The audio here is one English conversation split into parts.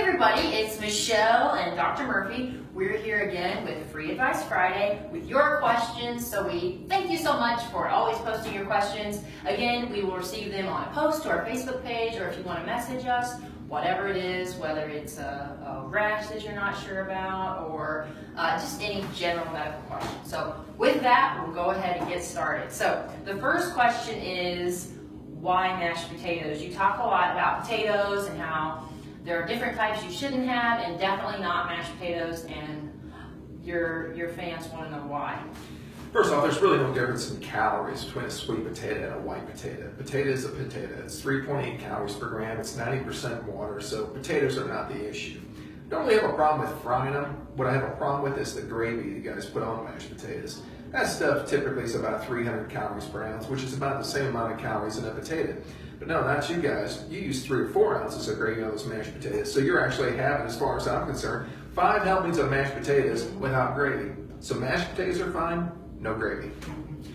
everybody, it's Michelle and Dr. Murphy. We're here again with Free Advice Friday with your questions. So we thank you so much for always posting your questions. Again, we will receive them on a post to our Facebook page, or if you want to message us, whatever it is, whether it's a rash that you're not sure about, or just any general medical question. So with that, we'll go ahead and get started. So the first question is, why mashed potatoes? You talk a lot about potatoes and how there are different types you shouldn't have, and definitely not mashed potatoes, and your fans want to know why. First off, there's really no difference in calories between a sweet potato and a white potato. Potato is a potato. It's 3.8 calories per gram. It's 90% water, so potatoes are not the issue. Don't really have a problem with frying them. What I have a problem with is the gravy you guys put on mashed potatoes. That stuff typically is about 300 calories per ounce, which is about the same amount of calories in a potato. But no, not you guys. You use 3 or 4 ounces of gravy on those mashed potatoes. So you're actually having, as far as I'm concerned, 5 helpings of mashed potatoes without gravy. So mashed potatoes are fine, no gravy.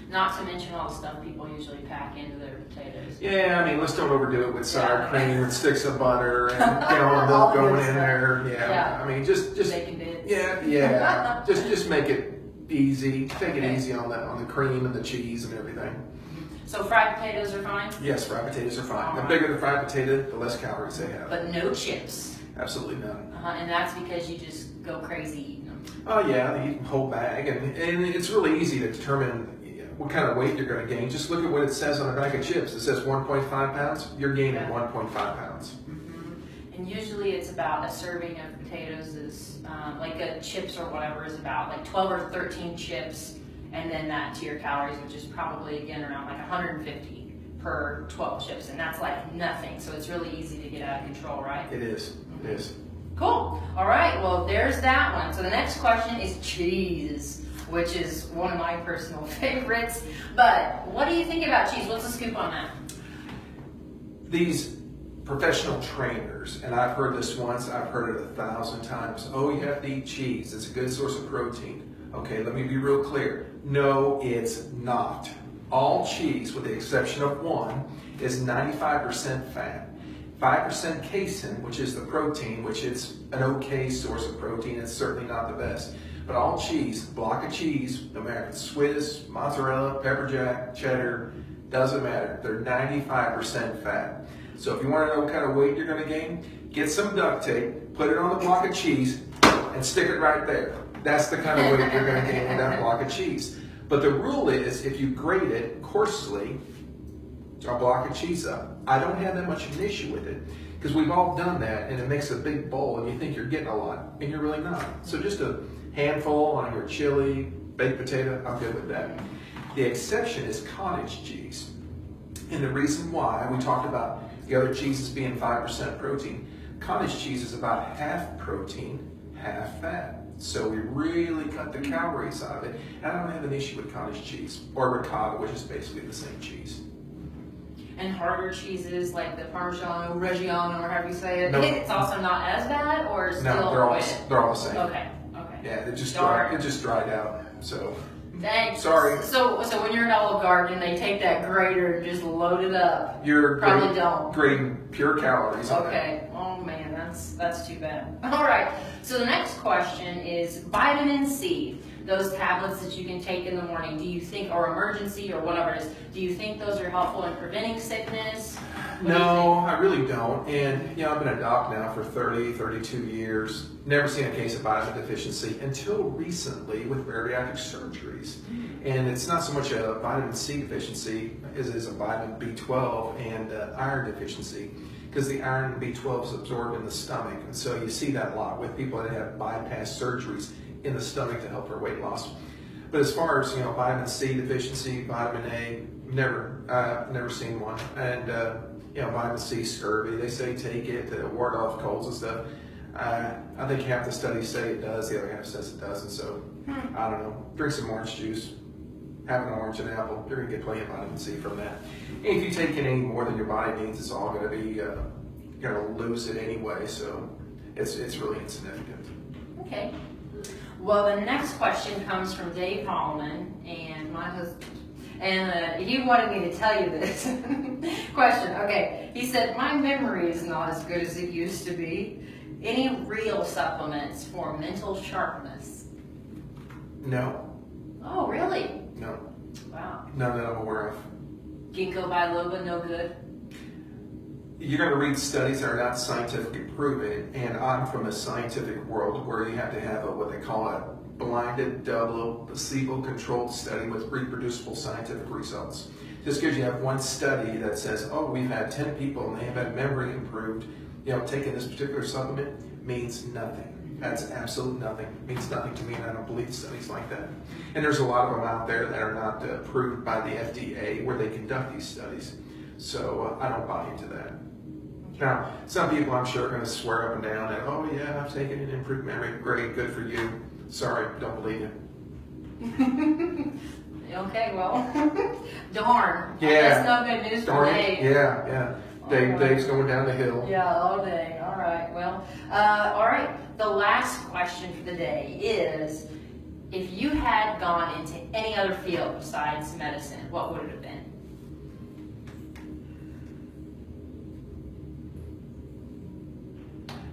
Not to mention all the stuff people usually pack into their potatoes. Yeah, I mean, let's don't overdo it with sour cream and sticks of butter and milk going in there. Yeah, I mean, just bacon bits. Yeah. just make it easy. Take it easy on the cream and the cheese and everything. So fried potatoes are fine? Yes, fried potatoes are fine. The bigger the fried potato, the less calories they have. But no chips? Absolutely none. And that's because you just go crazy eating them? Oh yeah, they eat a whole bag. And it's really easy to determine what kind of weight you're going to gain. Just look at what it says on a bag of chips. It says 1.5 pounds. You're gaining 1.5 pounds. And usually it's about a serving of potatoes is like a chips or whatever is about like 12 or 13 chips, and then that to your calories, which is probably again around like 150 per 12 chips, and that's like nothing. So it's really easy to get out of control, right? It is. It is. Cool. All right. Well, there's that one. So the next question is cheese, which is one of my personal favorites. But what do you think about cheese? What's the scoop on that? These professional trainers, and I've heard this once, I've heard it 1,000 times. Oh, you have to eat cheese. It's a good source of protein. Okay, let me be real clear. No, it's not. All cheese, with the exception of one, is 95% fat. 5% casein, which is the protein, which is an okay source of protein. It's certainly not the best. But all cheese, block of cheese, no matter if it's Swiss, mozzarella, pepper jack, cheddar, doesn't matter. They're 95% fat. So if you want to know what kind of weight you're going to gain, get some duct tape, put it on the block of cheese, and stick it right there. That's the kind of weight you're going to gain with that block of cheese. But the rule is, if you grate it coarsely, a block of cheese up, I don't have that much of an issue with it, because we've all done that, and it makes a big bowl, and you think you're getting a lot, and you're really not. So just a handful on your chili, baked potato, I'm good with that. The exception is cottage cheese. And the reason why, we talked about the other cheeses being 5% protein. Cottage cheese is about half protein, half fat. So we really cut the calories out of it. And I don't have an issue with cottage cheese or ricotta, which is basically the same cheese. And harder cheeses like the Parmigiano, Reggiano, or however you say it, No. It's also not as bad, or still? No, they're all the same. Okay. Yeah, it just dried out. So. Thanks. Sorry. So when you're at Olive Garden, they take that grater and just load it up. You're probably don't. Grating pure calories. Okay. Oh man, that's too bad. All right. So the next question is vitamin C. Those tablets that you can take in the morning. Do you think, or emergency, or whatever it is, do you think those are helpful in preventing sickness? No, I really don't. And I've been a doc now for 32 years. Never seen a case of vitamin deficiency until recently with bariatric surgeries. And it's not so much a vitamin C deficiency as it is a vitamin B12 and iron deficiency, because the iron and B12 is absorbed in the stomach. And so you see that a lot with people that have bypass surgeries in the stomach to help their weight loss. But as far as vitamin C deficiency, vitamin A, never seen one. And vitamin C scurvy, they say take it to ward off colds and stuff. I think half the studies say it does, the other half says it doesn't. So I don't know. Drink some orange juice, have an orange and apple. You're gonna get plenty of vitamin C from that. And if you take it any more than your body needs, it's all gonna be gonna lose it anyway. So it's really insignificant. Okay. Well, the next question comes from Dave Hallman and my husband. And he wanted me to tell you this question. Okay, he said, my memory is not as good as it used to be. Any real supplements for mental sharpness? No. Oh, really? No. Wow. None that I'm aware of. Ginkgo biloba, no good? You're going to read studies that are not scientifically proven, and I'm from a scientific world where you have to have what they call a blinded, double, placebo-controlled study with reproducible scientific results. Just because you have one study that says, oh, we've had 10 people and they have had memory improved, taking this particular supplement means nothing. That's absolute nothing. It means nothing to me, and I don't believe studies like that. And there's a lot of them out there that are not approved by the FDA where they conduct these studies. So I don't buy into that. Now, some people I'm sure are going to swear up and down that, oh yeah, I've taken an improved memory. Great, good for you. Sorry, don't believe you. Okay, well, darn. Yeah. That's no good news for Dave. Yeah. Dave's going down the hill. Yeah, all day. All right. Well, all right. The last question for the day is, if you had gone into any other field besides medicine, what would it have been?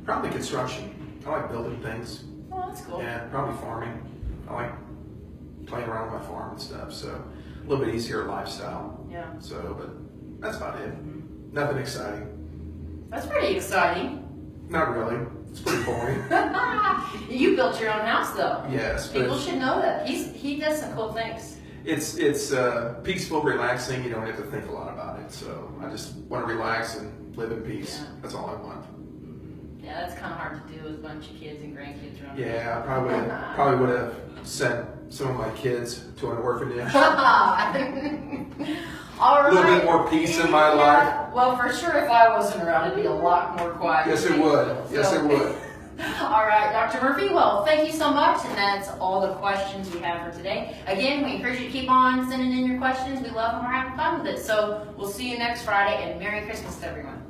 Probably construction. I like building things. Oh, that's cool. Yeah, probably farming. I like playing around with my farm and stuff. So a little bit easier lifestyle. Yeah. So, but that's about it. Mm-hmm. Nothing exciting. That's pretty exciting. Not really. It's pretty boring. You built your own house, though. Yes. People should know that. He does some cool things. It's peaceful, relaxing. You don't have to think a lot about it. So I just want to relax and live in peace. Yeah. That's all I want. Yeah, that's kind of hard to do with a bunch of kids and grandkids around. Yeah, I probably would have sent some of my kids to an orphanage. All right. A little bit more peace in my life. Well, for sure, if I wasn't around, it'd be a lot more quiet. Yes, it would. Yes, it would. All right, Dr. Murphy, well, thank you so much, and that's all the questions we have for today. Again, we encourage you to keep on sending in your questions. We love them. We're having fun with it. So we'll see you next Friday, and Merry Christmas to everyone.